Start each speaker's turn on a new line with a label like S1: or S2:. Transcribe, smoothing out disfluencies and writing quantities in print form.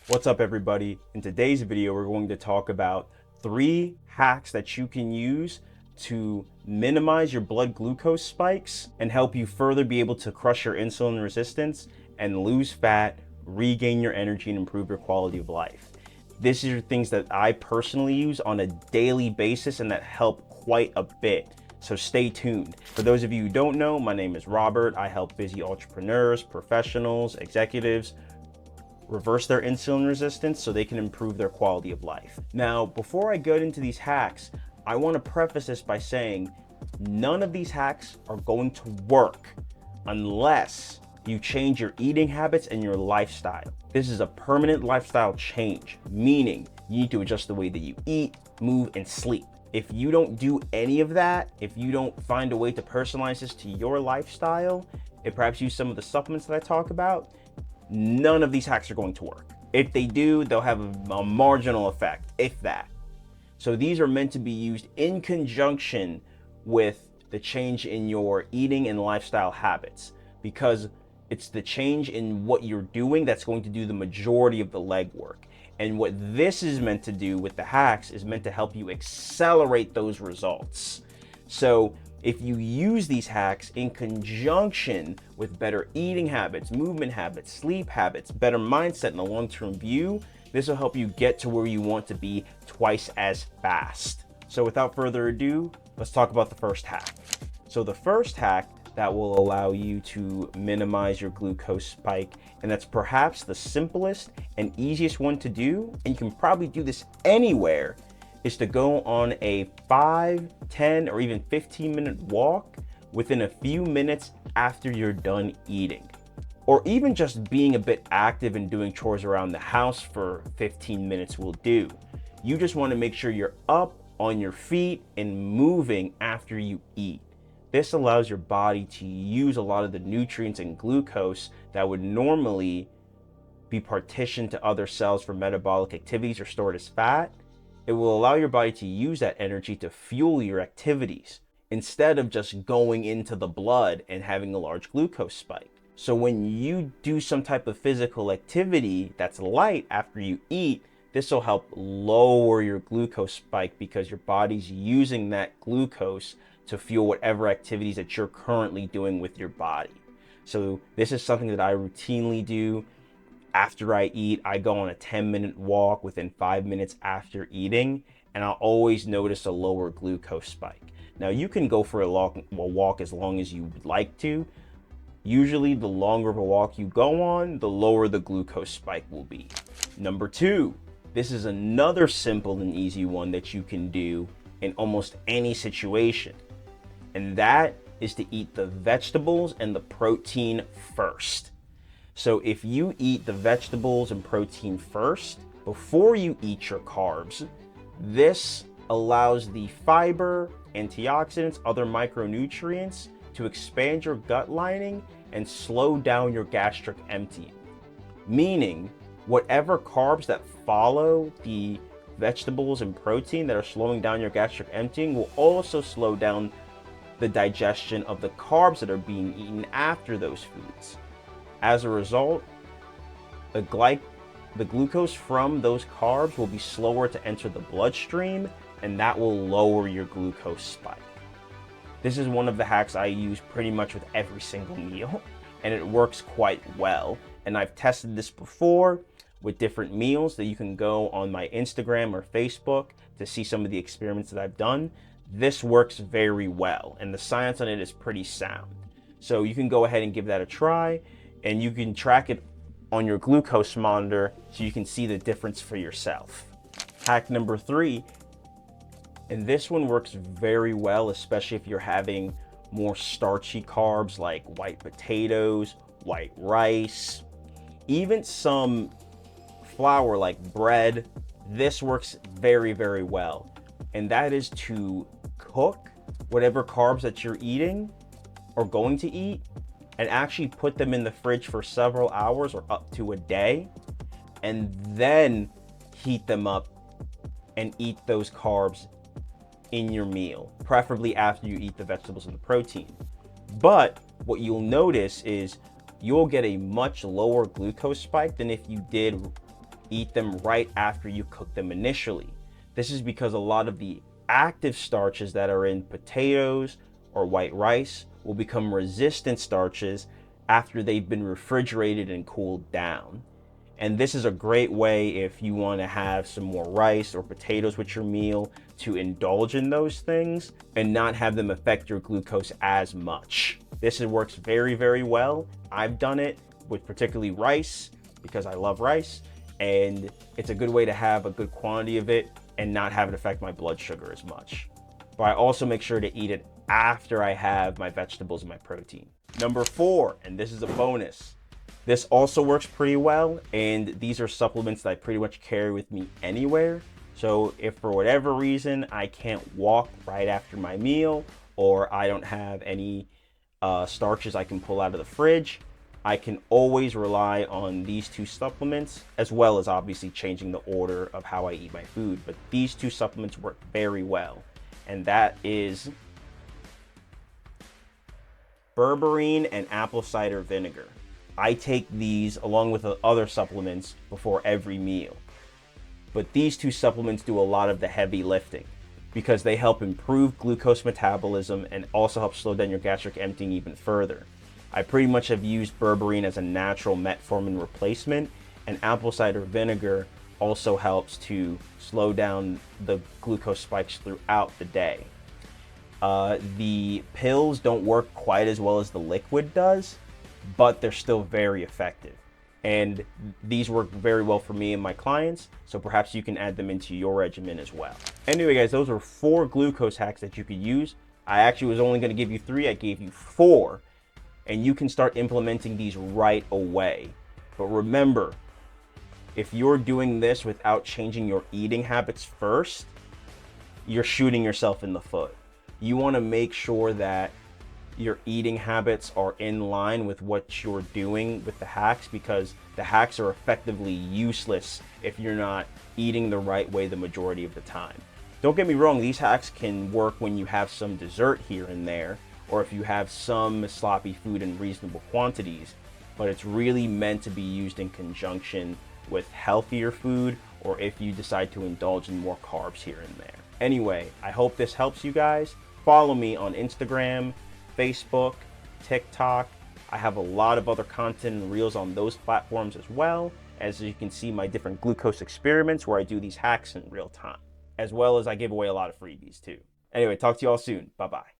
S1: What's up, everybody? In today's video, we're going to talk about 3 hacks that you can use to minimize your blood glucose spikes and help you further be able to crush your insulin resistance and lose fat, regain your energy, and improve your quality of life. These are things that I personally use on a daily basis and that help quite a bit. So stay tuned. For those of you who don't know, my name is Robert. I help busy entrepreneurs, professionals, executives reverse their insulin resistance so they can improve their quality of life. Now, before I get into these hacks, I want to preface this by saying none of these hacks are going to work unless you change your eating habits and your lifestyle. This is a permanent lifestyle change, meaning you need to adjust the way that you eat, move, and sleep. If you don't do any of that, if you don't find a way to personalize this to your lifestyle, and perhaps use some of the supplements that I talk about, none of these hacks are going to work. If they do, they'll have a marginal effect, if that. So these are meant to be used in conjunction with the change in your eating and lifestyle habits, because it's the change in what you're doing that's going to do the majority of the legwork. And what this is meant to do with the hacks is meant to help you accelerate those results. So if you use these hacks in conjunction with better eating habits, movement habits, sleep habits, better mindset, and a long-term view, this will help you get to where you want to be twice as fast. So without further ado, let's talk about the first hack. So the first hack that will allow you to minimize your glucose spike, and that's perhaps the simplest and easiest one to do, and you can probably do this anywhere, is to go on a 5, 10, or even 15-minute walk within a few minutes after you're done eating. Or even just being a bit active and doing chores around the house for 15 minutes will do. You just want to make sure you're up on your feet and moving after you eat. This allows your body to use a lot of the nutrients and glucose that would normally be partitioned to other cells for metabolic activities or stored as fat. It will allow your body to use that energy to fuel your activities instead of just going into the blood and having a large glucose spike. So when you do some type of physical activity that's light after you eat, this will help lower your glucose spike because your body's using that glucose to fuel whatever activities that you're currently doing with your body. So this is something that I routinely do. After I eat, I go on a 10-minute walk within 5 minutes after eating, and I'll always notice a lower glucose spike. Now, you can go for a walk as long as you would like to. Usually, the longer of a walk you go on, the lower the glucose spike will be. Number 2, this is another simple and easy one that you can do in almost any situation, and that is to eat the vegetables and the protein first. So if you eat the vegetables and protein first, before you eat your carbs, this allows the fiber, antioxidants, other micronutrients to expand your gut lining and slow down your gastric emptying. Meaning, whatever carbs that follow the vegetables and protein that are slowing down your gastric emptying will also slow down the digestion of the carbs that are being eaten after those foods. As a result, the glucose from those carbs will be slower to enter the bloodstream, and that will lower your glucose spike. This is one of the hacks I use pretty much with every single meal, and it works quite well. And I've tested this before with different meals that you can go on my Instagram or Facebook to see some of the experiments that I've done. This works very well, and the science on it is pretty sound. So you can go ahead and give that a try. And you can track it on your glucose monitor so you can see the difference for yourself. Hack number 3, and this one works very well, especially if you're having more starchy carbs like white potatoes, white rice, even some flour like bread. This works very, very well. And that is to cook whatever carbs that you're eating or going to eat and actually put them in the fridge for several hours or up to a day, and then heat them up and eat those carbs in your meal, preferably after you eat the vegetables and the protein. But what you'll notice is you'll get a much lower glucose spike than if you did eat them right after you cook them initially. This is because a lot of the active starches that are in potatoes or white rice will become resistant starches after they've been refrigerated and cooled down. And this is a great way if you want to have some more rice or potatoes with your meal to indulge in those things and not have them affect your glucose as much. This works very, very well. I've done it with particularly rice because I love rice, and it's a good way to have a good quantity of it and not have it affect my blood sugar as much. But I also make sure to eat it after I have my vegetables and my protein. Number 4, and this is a bonus. This also works pretty well, and these are supplements that I pretty much carry with me anywhere. So if for whatever reason I can't walk right after my meal, or I don't have any starches I can pull out of the fridge, I can always rely on these 2 supplements, as well as obviously changing the order of how I eat my food. But these 2 supplements work very well, and that is berberine and apple cider vinegar. I take these along with the other supplements before every meal. But these 2 supplements do a lot of the heavy lifting because they help improve glucose metabolism and also help slow down your gastric emptying even further. I pretty much have used berberine as a natural metformin replacement, and apple cider vinegar also helps to slow down the glucose spikes throughout the day. The pills don't work quite as well as the liquid does, but they're still very effective. And these work very well for me and my clients, so perhaps you can add them into your regimen as well. Anyway, guys, those are 4 glucose hacks that you could use. I actually was only going to give you 3. I gave you 4, and you can start implementing these right away. But remember, if you're doing this without changing your eating habits first, you're shooting yourself in the foot. You want to make sure that your eating habits are in line with what you're doing with the hacks, because the hacks are effectively useless if you're not eating the right way the majority of the time. Don't get me wrong, these hacks can work when you have some dessert here and there, or if you have some sloppy food in reasonable quantities, but it's really meant to be used in conjunction with healthier food, or if you decide to indulge in more carbs here and there. Anyway, I hope this helps you guys. Follow me on Instagram, Facebook, TikTok. I have a lot of other content and reels on those platforms as well, as you can see my different glucose experiments where I do these hacks in real time, as well as I give away a lot of freebies too. Anyway, talk to you all soon. Bye-bye.